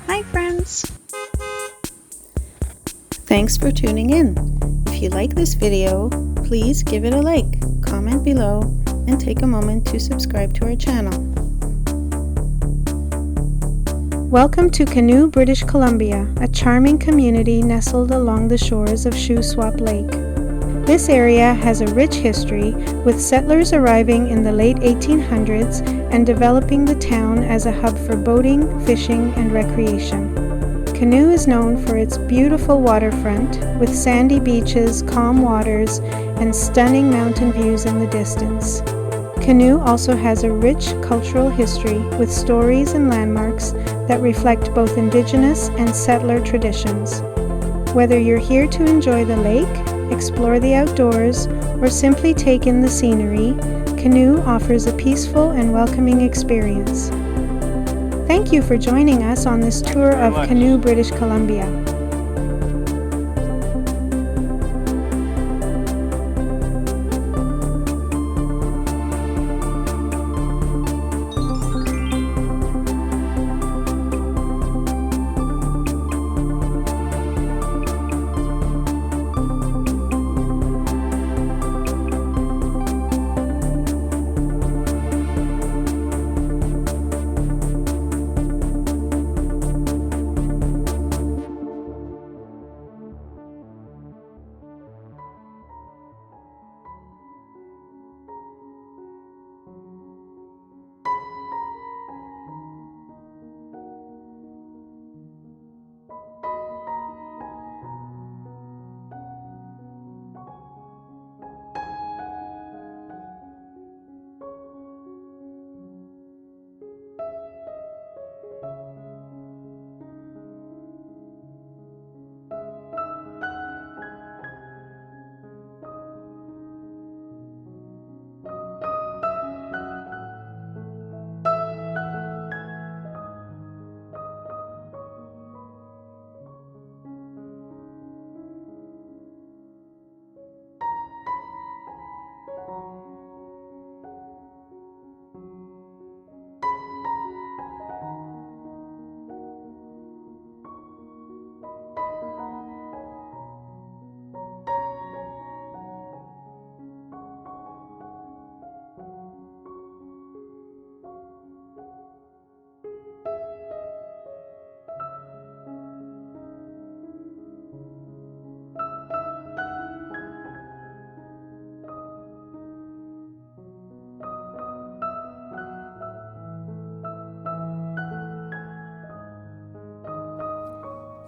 Hi friends! Thanks for tuning in. If you like this video, please give it a like, comment below, and take a moment to subscribe to our channel. Welcome to Canoe, British Columbia, a charming community nestled along the shores of Shuswap Lake. This area has a rich history, with settlers arriving in the late 1800s and developing the town as a hub for boating, fishing, and recreation. Canoe is known for its beautiful waterfront, with sandy beaches, calm waters, and stunning mountain views in the distance. Canoe also has a rich cultural history with stories and landmarks that reflect both Indigenous and settler traditions. Whether you're here to enjoy the lake, explore the outdoors, or simply take in the scenery, Canoe offers a peaceful and welcoming experience. Thank you for joining us on this tour of Canoe, British Columbia.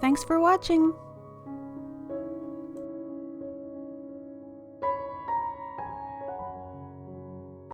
Thanks for watching!